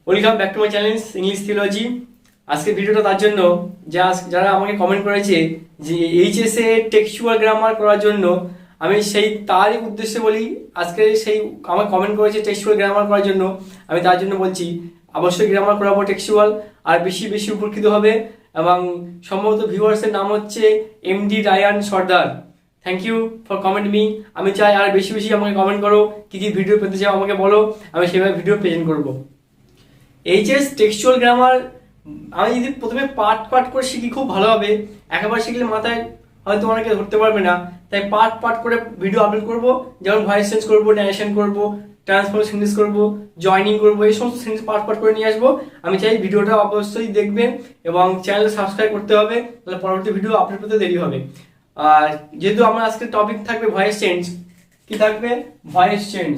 Welcome back to my channel English theology. আজকে ভিডিওটা তার জন্য যারা আমাকে কমেন্ট করেছে যে এইচএস এ টেক্সচুয়াল গ্রামার করার জন্য, আমি তারই উদ্দেশ্যে বলি। আজকে আমার কমেন্ট করেছে টেক্সচুয়াল গ্রামার করার জন্য, আমি তার জন্য বলছি অবশ্যই গ্রামার করাবো টেক্সচুয়াল, আর বেশি বেশি উপকৃত হবে। এবং সম্ভবত ভিউয়ার্সের নাম হচ্ছে MD Rayan Sardar. Thank you for comment me. আমি চাই আর বেশি বেশি আমাকে কমেন্ট করো, কী কী ভিডিও পেতে চাও আমাকে বলো, আমি সেভাবে ভিডিও প্রেজেন্ট করবো। এইচএস টেক্সচুয়াল গ্রামার আমি যদি প্রথমে পার্ট করে শিখি খুব ভালো হবে। একেবারে শিখলে মাথায় হয়তো অনেকে ধরতে পারবে না, তাই পার্ট করে ভিডিও আপলোড করব। যেমন ভয়েস চেঞ্জ করবো, ন্যারেশন করবো, ট্রান্সফর্ম সেন্টেন্স করবো, জয়নিং করবো, এই সমস্ত সেন্টেন্স পার্ট করে নিয়ে আসবো। আমি চাই ভিডিওটা অবশ্যই দেখবেন এবং চ্যানেল সাবস্ক্রাইব করতে হবে, তাহলে পরবর্তী ভিডিও আপলোড করতে দেরি হবে। আর যেহেতু আমার আজকে টপিক থাকবে ভয়েস চেঞ্জ, কি থাকবে? ভয়েস চেঞ্জ,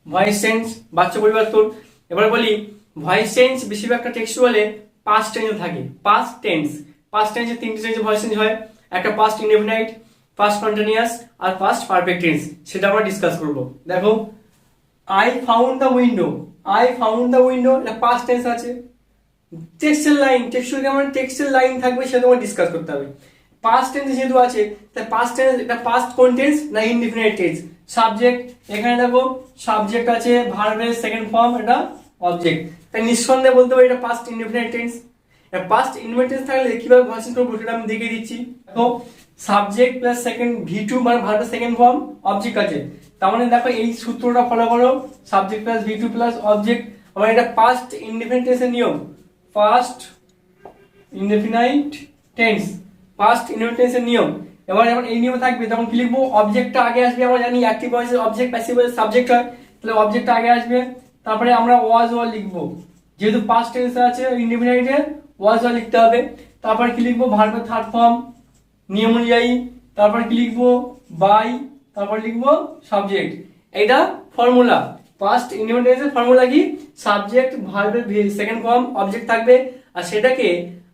ভয়েস চেঞ্জ, বাচ্চা পরিবর্তন। এবার বলি ভয়েস চেঞ্জ বেশিরভাগটা টেক্সচুয়ালে পাস্ট টেন্সে থাকে। পাস্ট টেন্সে তিনটে টেন্সে ভয়েস চেঞ্জ হয়। একটা পাস্ট ইনডেফিনাইট, পাস্ট কন্টিনিউয়াস আর পাস্ট পারফেক্ট টেন্স। সেটা আমরা ডিসকাস করব। দেখো, আই ফাউন্ড দ্য উইন্ডো, এটা পাস্ট টেন্স আছে। টেক্সচুয়াল লাইন থাকবে, সেটা তোমার ডিসকাস করতে হবে। পাস্ট টেন্স যেহেতু আছে, তাই পাস্ট টেন্স এটা পাস্ট কোন টেন্স না ইনডিফিনাইট টেন্স। সাবজেক্ট, এখানে দেখো সাবজেক্ট আছে, ভার্বের সেকেন্ড ফর্ম, এটা অবজেক্ট। তাই নিঃসন্দেহে বলতে পারি এটা past indefinite tense. Past indefinite tense থাকলে কিভাবে ভয়েস চেঞ্জ করবো সেটা আমি দেখিয়ে দিচ্ছি। দেখো, সাবজেক্ট প্লাস সেকেন্ড V2 মানে ভার্বের সেকেন্ড ফর্ম, অবজেক্ট আছে। তার মানে দেখো এই সূত্রটা ফলো করো, subject plus V2 plus object. আমার এটা পাস্ট ইনডিফিনাইট টেন্সের নিয়ম। পাস্ট ইনডিফিনাইট টেন্সের নিয়ম। এবার যখন এই নিয়মে থাকবে তখন কি লিখবো? অবজেক্টটা আগে আসবে। আমরা জানি অ্যাক্টিভ ভয়েসের অবজেক্ট, প্যাসিভ ভয়েসের সাবজেক্ট হয়, তাহলে অবজেক্টটা আগে আসবে। তারপরে আমরা ওয়াজ লিখবো, যেহেতু পাস্ট টেন্স আছে ইনডিফিনাইটে ওয়াজ লিখতে হবে। তারপর কি লিখবো? ভার্বের থার্ড ফর্ম নিয়ম অনুযায়ী। তারপর কি লিখবো? বাই, তারপর লিখবো সাবজেক্ট। এটা ফর্মুলা। পাস্ট ইনডিফিনাইটের ফর্মুলা কি? সাবজেক্ট, ভার্বের সেকেন্ড ফর্ম, অবজেক্ট থাকবে। আর সেটাকে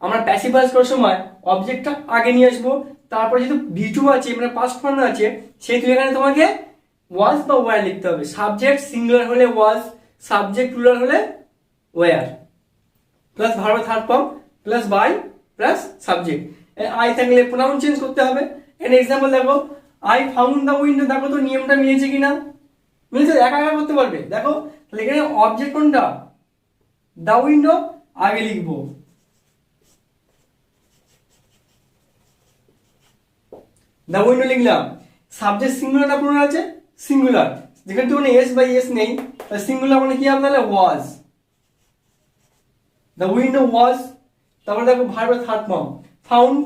আমরা প্যাসিভ ভয়েস করার সময় অবজেক্টটা আগে নিয়ে আসবো। তারপর যেহেতু V2 আছে মানে পাস্ট ফর্ম আছে, সেহেতু এখানে তোমাকে ওয়াজ বা ওয়্যার লিখতে হবে। সাবজেক্ট সিঙ্গুলার হলে ওয়াজ, সাবজেক্ট প্লুরাল হলে were, plus verb third form plus by plus subject. I থাকলে প্রোনাউন চেঞ্জ করতে হবে। এখানে এক্সাম্পল দেখো, আই ফাউন্ড দ্য উইন্ডো। দেখো তো নিয়মটা মিলেছে কিনা? মিলেছে, একা করতে পারবে। দেখো তাহলে এখানে অবজেক্ট কোনটা? দ্য উইন্ডো আগে লিখবো। দ্য উইন্ডো লিখলাম। সাবজেক্ট সিঙ্গুলার না প্লুরাল আছে? সিঙ্গুলার। যেখানে তো এস বাই এস নেই, তাহলে সিঙ্গুলার মানে কি হবে? তাহলে ওয়াজ, দ্য উইন্ডো ওয়াজ। তারপরে দেখো ভার্বের থার্ড ফর্ম ফাউন্ড,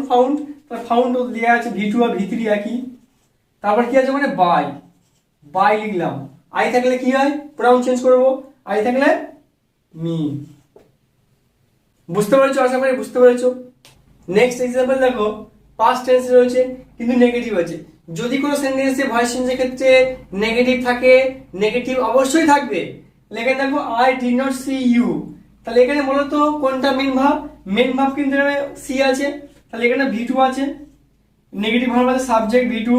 ফাউন্ড। তারপর ফাউন্ড দেওয়া আছে V2 আর V3 একই। তারপর কি আছে মানে বাই লিখলাম। আই থাকলে কি হয়? প্রোনাউন চেঞ্জ করবো। আই থাকলে মি। বুঝতে পেরেছো? আশা করি বুঝতে পেরেছো। নেক্সট এক্সাম্পল দেখো, পাস্ট টেন্স রয়েছে কিন্তু নেগেটিভ আছে। যদি কোনো সেন্টেন্সে ভয়েস চেঞ্জের ক্ষেত্রে নেগেটিভ থাকে, নেগেটিভ অবশ্যই থাকবে। লেখা দেখো, I did not see you. তাহলে এখানে বলো তো কোনটা মেন ভাব কিন্তু এখানে সি আছে, তাহলে এখানে V2 আছে। নেগেটিভ ভার্ব আছে সাবজেক্ট V2,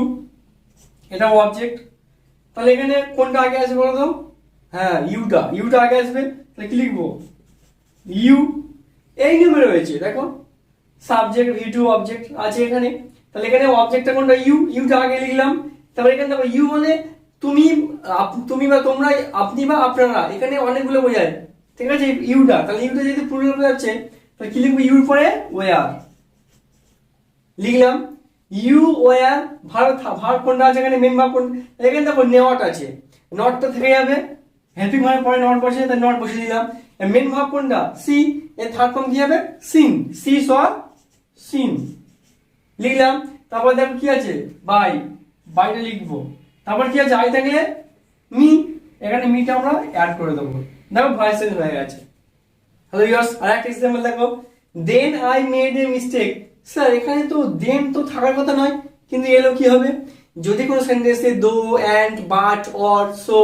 এটা অবজেক্ট। তাহলে এখানে কোনটা আগে আসবে বলো তো? হ্যাঁ, ইউটা আগে আসবে। তাহলে কি লিখবো? ইউ। এই নিয়মে রয়েছে। দেখো সাবজেক্ট V2 অবজেক্ট আছে এখানে, তাহলে এখানে অবজেক্টটা কোনটা? ইউটা আগে লিখলাম। তারপরে এখানে দেখো ইউ মানে তুমি বা তোমরা, আপনি বা আপনারা, এখানে অনেকগুলো বোঝায়। ঠিক আছে, ইউটা, তাহলে ইউটা যেহেতু প্লুরাল বোঝাচ্ছে, তাহলে কি লিখবো? ইউর পরে ওয়্যার লিখলাম। You wire. ভার্ব কোনটা আছে এখানে? মেন ভার্ব কোনটা? এখানে দেখো নট আছে, নটটা থেকে যাবে। হেল্পিং ভার্ব পরে নট বসে, তাই নট বসিয়ে দিলাম। মেন ভার্ব কোনটা? সি। এর থার্ড ফর্ম কি হবে? সিন, সিন লিখলাম। তারপর দেখো কি আছে? বাইটা লিখবো। তারপর কি আছে? আই থাকলে মি, এখানে মিটা আমরা অ্যাড করে দেবো। দেখো ভয়েস চেঞ্জ হয়ে গেছে। হ্যালো ভিউয়ার্স, আরেকটা এক্সাম্পল দেখো, then I made a mistake. Sir এখানে তো দেন তো থাকার কথা নয়, কিন্তু এলো কি হবে? যদি কোনো সেন্টেন্সে দো, অ্যান্ড, বাট, অর, সো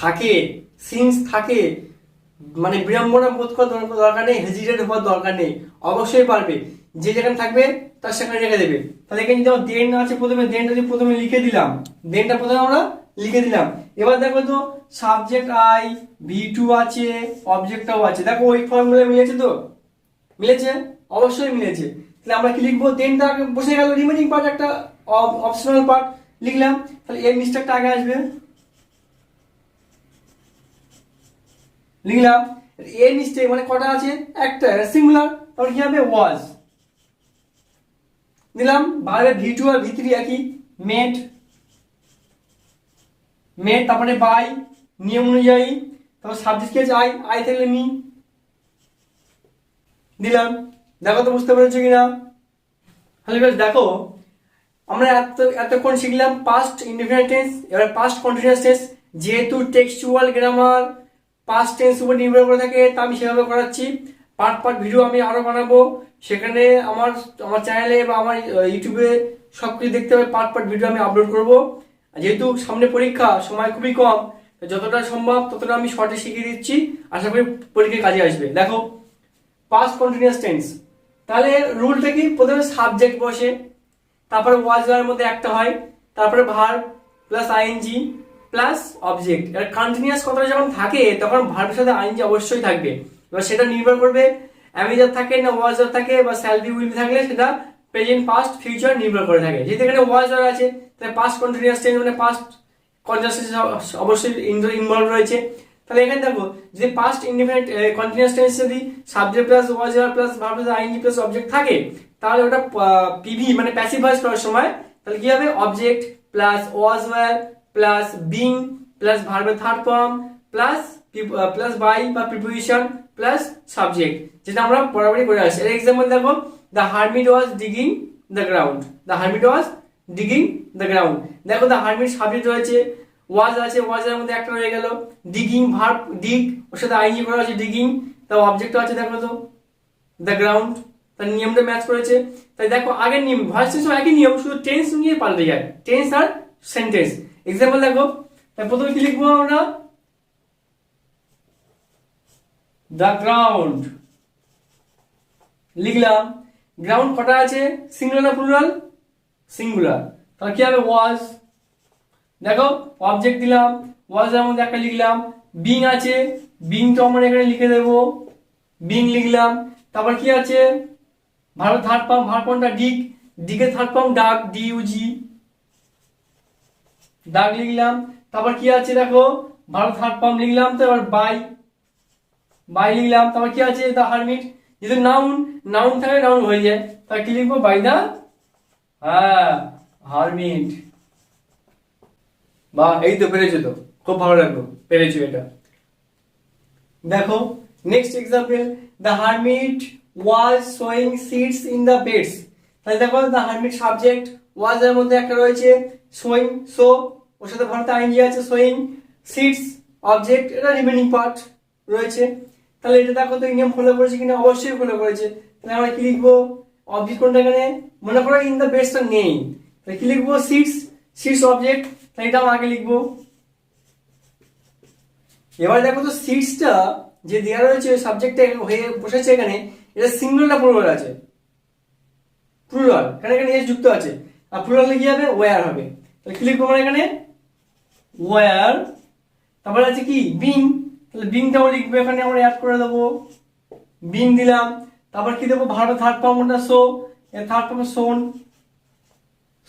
থাকে, সিন্স থাকে, মানে বিড়ম্বনা বোধ করার দরকার নেই, হেজিটেট হওয়ার দরকার নেই, অবশ্যই পারবে। যে যেখানে থাকবে তার সেখানে রেখে দেবে। তাহলে এখানে যদি দেন আছে প্রথমে, দেনটা যদি প্রথমে লিখে দিলাম, দেনটা প্রথমে আমরা লিখে দিলাম। এবার দেখো তো সাবজেক্ট আই, V2 আছে, অবজেক্টটাও আছে, দেখো ওই ফর্মুলা মিলেছে তো? মিলেছে, অবশ্যই মিলেছে। তাহলে আমরা কি লিখবো, দেনটা আগে বসে গেল, রিমেনিং পার্ট একটা অপশনাল পার্ট লিখলাম। তাহলে এই মিস্টেকটা আগে আসবে, লিখলাম। এই মিস্টেক মানে কটা আছে, একটা, সিঙ্গুলার। তাহলে কি হবে, ওয়াজ দিলাম। ভার্বে V2 আর V3 একই, মেড, মেড, তারপরে বাই, নিয়ম অনুযায়ী। তারপর সাবজেক্ট কি আছে, আই, আই থাকলে মি দিলাম। দেখো তো বুঝতে পেরেছো কিনা? তাহলে বেশ দেখো, আমরা এতক্ষণ শিখলাম পাস্ট ইনডিফিনিট টেন্স। এবার পাস্ট কন্টিনিউয়াস টেন্স। যেহেতু টেক্সচুয়াল গ্রামার পাস্ট টেন্স উপর নির্ভর করে থাকে, তা আমি সেভাবে করাচ্ছি। পার্ট পার্ট ভিডিও আমি আরো বানাবো, সেখানে আমার আমার চ্যানেলে বা আমার ইউটিউবে সবকিছু দেখতে হবে, পার্ট পার্ট ভিডিও আমি আপলোড করব। যেহেতু সামনে পরীক্ষা, সময় খুবই কম, যতটা সম্ভব ততটা আমি শর্টে শিখিয়ে দিচ্ছি, আশা করি পরীক্ষায় কাজে আসবে। দেখো পাস্ট কন্টিনিউয়াস টেন্স, তাহলে রুলটা কি, প্রথমে সাবজেক্ট বসে, তারপরে ওয়াজ এর মধ্যে একটা হয়, তারপরে verb plus ING plus object. এবার কন্টিনিউয়াস কথাটা যখন থাকে তখন ভার্বের সাথে আইএনজি অবশ্যই থাকবে। এবার সেটা নির্ভর করবে অ্যামিজার থাকে না ওয়াজার থাকে, বা শ্যাল বি উইল বি থাকলে সেটা প্রেজেন্ট পাস্ট ফিউচার নির্ভর করে থাকে। যেহেতু এখানে ওয়াজার আছে, তাহলে পাস্ট কন্টিনিউয়াস টেন্স মানে পাস্ট কন্টিনিউয়াস অবশ্যই ইনভলভ রয়েছে। তাহলে এখানে দেখো, যদি পাস্ট ইনডিফিনিট কন্টিনিউয়াস টেন্স যদি subject plus was were plus verb plus ING plus object থাকে, তাহলে ওটা পিভি মানে প্যাসিভ ভয়েস করার সময় তাহলে কি হবে, object plus was were plus being plus ভার্বের third form plus plus by বা প্রিপোজিশন প্লাস সাবজেক্ট, যেটা আমরা বরাবরই করে আসছি। এর এক্সাম্পল দেখো, the hermit was digging the ground, the hermit was digging the ground. দেখো দ্য হারমিট সাবজেক্ট রয়েছে, ওয়াজ আছে, ওয়াজের মধ্যে একটা রয়ে গেল, ডিগিং ভার্ব ডিগ, ওর সাথে আইএনজি করা আছে ডিগিং, তাও অবজেক্ট আছে দেখো তো দ্য গ্রাউন্ড, তার নিয়মটা ম্যাচ করেছে। তাই দেখো আগের নিয়ম ভয়েস টেন্স একই নিয়ম, শুধু টেন্স নিয়ে পাল্টে যায়, টেন্স আর সেন্টেন্স। এক্সাম্পল দেখো, তাই প্রথমে কি লিখবো আমরা, দ্য গ্রাউন্ড লিখলাম। গ্রাউন্ড কটা আছে, সিঙ্গুলার না প্লুরাল, সিঙ্গুলার। তাহলে কি হবে, ওয়াজ। দেখো অবজেক্ট দিলাম, ওয়াজ এর মধ্যে একটা লিখলাম, বিং আছে, বিং তো আমরা এখানে লিখে দেবো, বিং লিখলাম। তারপর কি আছে, ভার্ব থার্ড ফর্ম, ভার্ব ফর্মটা ডিগ, ডিগের থার্ড ফর্ম ডাক, ডিইউজি, ডাক লিখলাম। তারপর কি আছে দেখো, ভার্ব থার্ড ফর্ম লিখলাম, তো এবার বাই, বাই লিখলাম। তারপর কি আছে, দ্য হারমিট, যেহেতু নাউন, নাউন থাকে নাউন হয়ে যায়, তাহলে কি লিখবো, বাই দ্য হারমিট। বা এই তো পেরেছো, তো খুব ভালো লাগলো, পেরেছো এটা। দেখো next example, the hermit was sewing seeds in the beds. তাহলে দেখো দ্য হারমিট সাবজেক্ট, ওয়াজ এর মধ্যে একটা রয়েছে সোয়িং, সো ওর সাথে ভার্ব আইএনজি আছে সোয়িং, সিডস অবজেক্ট, এটা রিমেনিং পার্ট রয়েছে। তাহলে এটা দেখো তো নিয়ম ফলো করেছে কিনা, অবশ্যই ফলো করেছে। তাহলে আমরা কি লিখবো, অবজেক্ট কোনটা এখানে, মনে করো ইন দ্য বেডসটা নেই, তাহলে কি লিখবো, সিডস, সিডস অবজেক্ট, তাহলে এটা আগে লিখবো। এবার দেখো তো সিডসটা যে দেওয়া রয়েছে সাবজেক্টে হয়ে বসেছে এখানে, এটা সিঙ্গুলার না প্লুরাল আছে, প্লুরাল, এখানে এখানে এস যুক্ত আছে, আর প্লুরালে কি হবে, ওয়্যার হবে। তাহলে কি লিখবো আমরা এখানে, ওয়্যার। তারপরে আছে কি, বিং, তাহলে বিংটাও লিখবো, এখানে আমরা অ্যাড করে দেবো, বিং দিলাম। তারপর কি দেবো, ভার্বের থার্ড ফর্মটা সো, এর থার্ড ফর্ম সোন,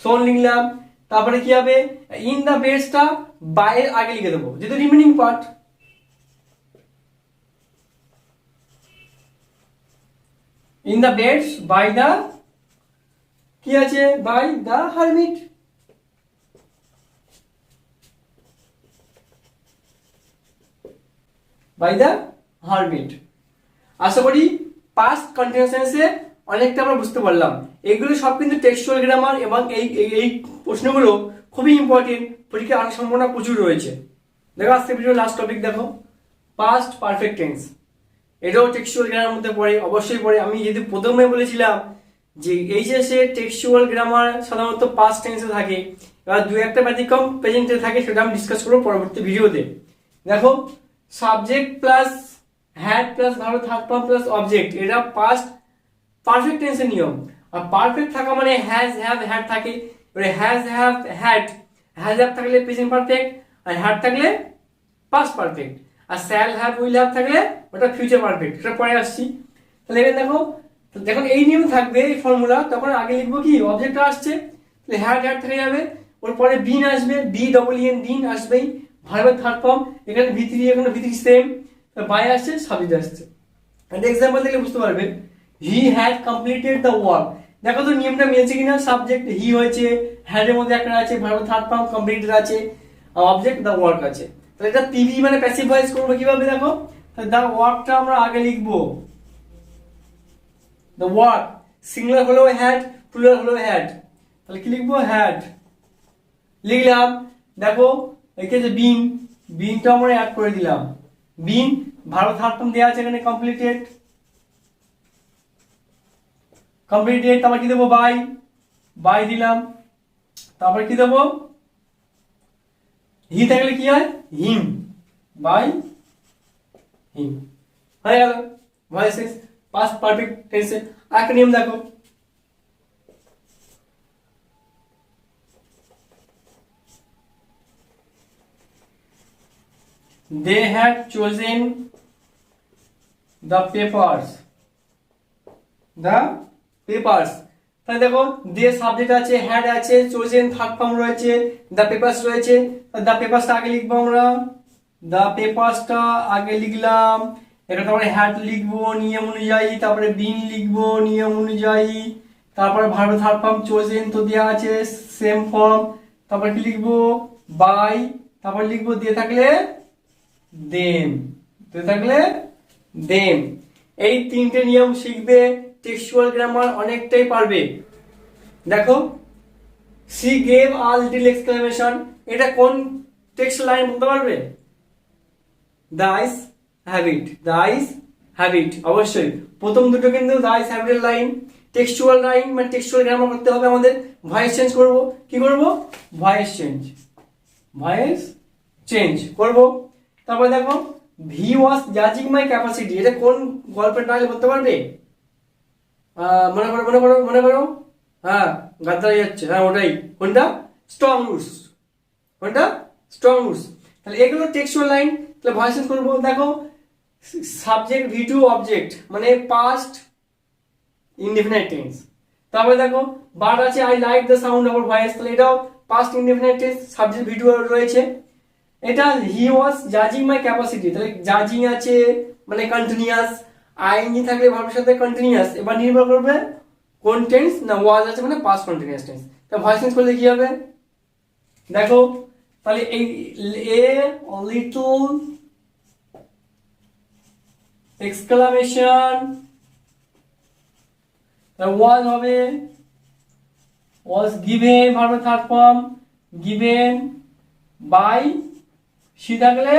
সোন লিখলাম। তারপরে কি হবে, ইন দা বেডসটা বাইয়ের আগে লিখে দেবো, যেহেতু remaining part, in the beds by the, কি আছে, by the hermit. By the hermit. আশা করি পাস্ট কন্টিনিউয়াস টেন্সে অনেকটা আমরা বুঝতে পারলাম। এগুলো সব কিন্তু টেক্সচুয়াল গ্রামার, এবং এই প্রশ্নগুলো খুবই ইম্পর্টেন্ট, পরীক্ষায় আসার সম্ভাবনা প্রচুর রয়েছে। দেখো আজকে ভিডিও লাস্ট টপিক দেখো, পাস্ট পারফেক্ট টেন্স। এটাও টেক্সচুয়াল গ্রামার মধ্যে পড়ে, অবশ্যই পড়ে। আমি যদি প্রথমে বলেছিলাম যে এইচএসে টেক্সচুয়াল গ্রামার সাধারণত পাস্ট টেন্সে থাকে, এবার দু একটা ব্যতিক্রম প্রেজেন্টে থাকে, সেটা আমি ডিসকাস করবো পরবর্তী ভিডিওতে। দেখো subject plus had plus verb third form plus object, এটা পাস্ট পারফেক্ট টেন্সের নিয়ম। আর পারফেক্ট থাকা মানে হ্যাজ হ্যাভ হ্যাড থাকে। এবারে has have had has have থাকলে প্রেজেন্ট পারফেক্ট, আর হ্যাড থাকলে পাস্ট পারফেক্ট, আর শ্যাল হ্যাভ উইল হ্যাভ থাকলে ওটা ফিউচার পারফেক্ট। সেটা পরে আসছি। তাহলে এখানে দেখো, যখন এই নিয়ম থাকবে এই ফর্মুলা, তখন আগে লিখবো কি অবজেক্টটা আসছে, তাহলে হ্যাড হ্যাড থেকে যাবে, ওর পরে বিন আসবে, বি ডবল এন বিন আসবেই, ভার্বের থার্ড ফর্ম, এখানে ভি3, এখানে ভি3 সেম, বাই আসছে, সাবজেক্ট আসছে। একটা এক্সাম্পল দেখলে বুঝতে পারবে, he had completed the work. দেখো তো নিয়মটা মিলছে কিনা, সাবজেক্ট হি হয়েছে, হ্যাড এর মধ্যে একটা আছে, ভার্বের থার্ড ফর্ম কমপ্লিটেড আছে, অবজেক্ট দ্য ওয়ার্ক আছে। তাহলে এটা পিভি মানে প্যাসিভ ভয়েস করবো কিভাবে দেখো, তাহলে দ্য ওয়ার্কটা আমরা আগে লিখবো, দ্য ওয়ার্ক সিঙ্গুলার হলেও হ্যাড, প্লুরাল হলেও হ্যাড, তাহলে কি লিখবো হ্যাড লিখলাম। দেখো এখানে বিন, বিনটা আমরা অ্যাড করে দিলাম, বিন ভার্ব থার্ড ফর্ম দেওয়া আছে এখানে কমপ্লিটেড, কমপ্লিটেড, তারপর কি দেবো বাই, বাই দিলাম, তারপর কি দেবো হি থাকলে কি হয় হিম, বাই হিম, হয়ে গেল ভয়েস পাস্ট পারফেক্ট টেন্সে। আরেকটা নিয়ম দেখো, they had chosen the papers, the papers, তাহলে দেখো দে সাবজেক্ট আছে, হ্যাড আছে, চোজেন থার্ড ফর্ম রয়েছে, দ্য পেপারস রয়েছে, দ্য পেপারসটা আগে লিখবো আমরা, দ্য পেপারসটা আগে লিখলাম, এটা তারপরে হ্যাড লিখবো নিয়ম অনুযায়ী, তারপরে বিন লিখবো নিয়ম অনুযায়ী, তারপরে ভার্ব থার্ড ফর্ম চোজেন তো দেওয়া আছে সেম ফর্ম, তারপর কি লিখবো বাই, তারপর লিখবো দিয়ে থাকলে দেম, দিয়ে থাকলে দেম। এই তিনটে নিয়ম শিখবে, টেক্সচুয়াল গ্রামার অনেকটাই পারবে। দেখো she gave a little exclamation, এটা কোন টেক্সট লাইন বলতে পারবে, the eyes have it, the eyes have it, অবশ্যই প্রথম দুটো কিন্তু the eyes have it line. Textual line মানে টেক্সচুয়াল গ্রামার করতে হবে আমাদের, ভয়েস চেঞ্জ করব, কি করব ভয়েস চেঞ্জ, ভয়েস চেঞ্জ করব। তারপরে দেখো হি ওয়াজ জাজিং মাই ক্যাপাসিটি, এটা কোন গল্পের টাইটেল বলতে পারবে, মনে করো মনে করো মনে করো, হ্যাঁ গাদ্দারি যাচ্ছে, হ্যাঁ ওটাই, কোনটা স্ট্রং রুটস, কোনটা স্ট্রং রুটস। তাহলে এগুলো টেক্সচুয়াল লাইন, তাহলে ভয়েস চেঞ্জ করবো। দেখো সাবজেক্ট ভি টু অবজেক্ট মানে পাস্ট ইনডিফিনাইট টেন্স, তারপরে দেখো বাট আছে I like the sound of voice, তাহলে এটাও past indefinite tense, subject V two রয়েছে। এটা হি ওয়াজ জাজিং মাই ক্যাপাসিটি, তাহলে জাজিং আছে মানে কন্টিনিউয়াস, আইএনজি থাকলে ভার্বের সাথে কন্টিনিউয়াস, এবার নির্ভর করবে কোন টেন্স, না ওয়াজ আছে মানে পাস্ট কন্টিনিউয়াস টেন্স। তা ভয়েস চেঞ্জ করলে কি হবে দেখো, তাহলে এই এ লিটল এক্সক্লামেশন, ওয়াজ হবে ওয়াজ গিভেন, ভার্বের third form given by, she থাকলে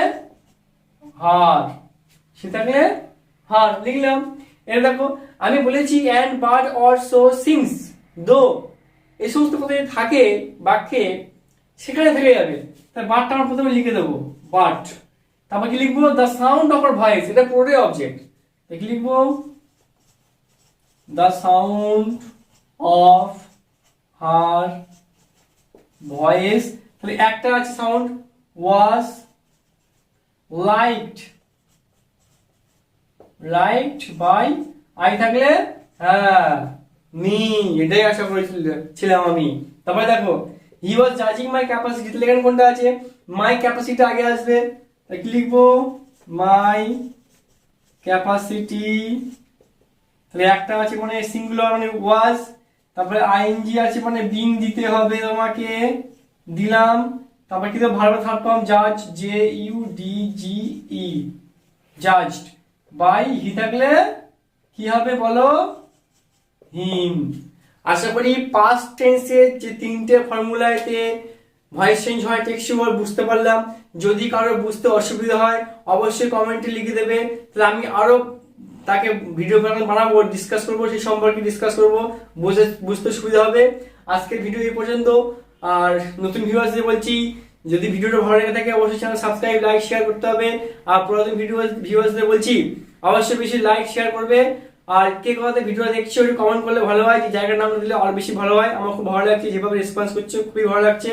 হার, সি থাকলে হার লিখলাম। এটা দেখো আমি বলেছি অ্যান্ড বাট অলসো সিংস, দো এই সমস্ত কথা যদি থাকে বাক্যে সেখানে থেকে যাবে, তাই বাটটা আমরা প্রথমে লিখে দেবো বাট, তারপর কি লিখবো the sound of her voice, এটা পুরোটাই অবজেক্ট, কি লিখবো the sound of her voice, তাহলে একটা আছে sound was liked, liked by, I থাকলে হ্যাঁ মি, এটাই আশা করেছিলাম আমি। তারপরে দেখো হি ওয়াজ জাজিং মাই ক্যাপাসিটি, তাহলে এখানে কোনটা আছে মাই ক্যাপাসিটি আগে আসবে, তাই কি লিখবো মাই ক্যাপাসিটি, তাহলে একটা আছে মানে সিঙ্গুলার মানে ওয়াজ, তারপরে আইএনজি আছে মানে বিং দিতে হবে তোমাকে, দিলাম, তারপর কি দেবো ভার্ব থার্ড ফর্ম জাজ, J U D G E, judged by, he থাকলে কি হবে বলো হিম। আশা করি পাস্ট টেন্সের যে তিনটে ফর্মুলাতে ভয়েস চেঞ্জ হয় টেক্সচুয়াল বুঝতে পারলাম। যদি কারো বুঝতে অসুবিধা হয় অবশ্যই কমেন্টে লিখে দেবে, তাহলে আমি আরো তাকে ভিডিও বানাবো, ডিসকাস করবো, সেই সম্পর্কে ডিসকাস করবো, বুঝতে সুবিধা হবে। আজকের ভিডিও এই পর্যন্ত। আর নতুন ভিউয়ার্সদের বলছি যদি ভিডিওটা ভালো লেগে থাকে অবশ্যই চ্যানেল সাবস্ক্রাইব লাইক শেয়ার করতে হবে। আর পুরাতন ভিউয়ার্সদের বলছি অবশ্যই বেশি লাইক শেয়ার করবে। আর কে কোথাতে ভিডিওটা দেখছো একটু কমেন্ট করলে ভালো হয়, যে জায়গার নাম দিলে আর বেশি ভালো হয়। আমার খুব ভালো লাগছে যেভাবে রেসপন্স করছো, খুবই ভালো লাগছে।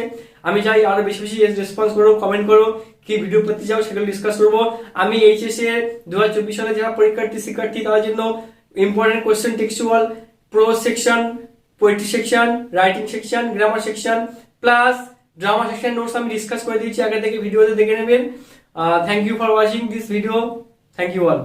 আমি চাই আরো বেশি বেশি রেসপন্স করো, কমেন্ট করো, কি ভিডিও পেতে চাও সেগুলো ডিসকাস করবো। আমি এইচএস এর 2024 সালে যারা শিক্ষার্থী তাদের জন্য important question, textual, prose section, poetry section, writing section, grammar section plus drama section notes আমি ডিসকাস করে দিয়েছি, আগে থেকে ভিডিওতে দেখে নেবেন। Thank you for watching this video, thank you all.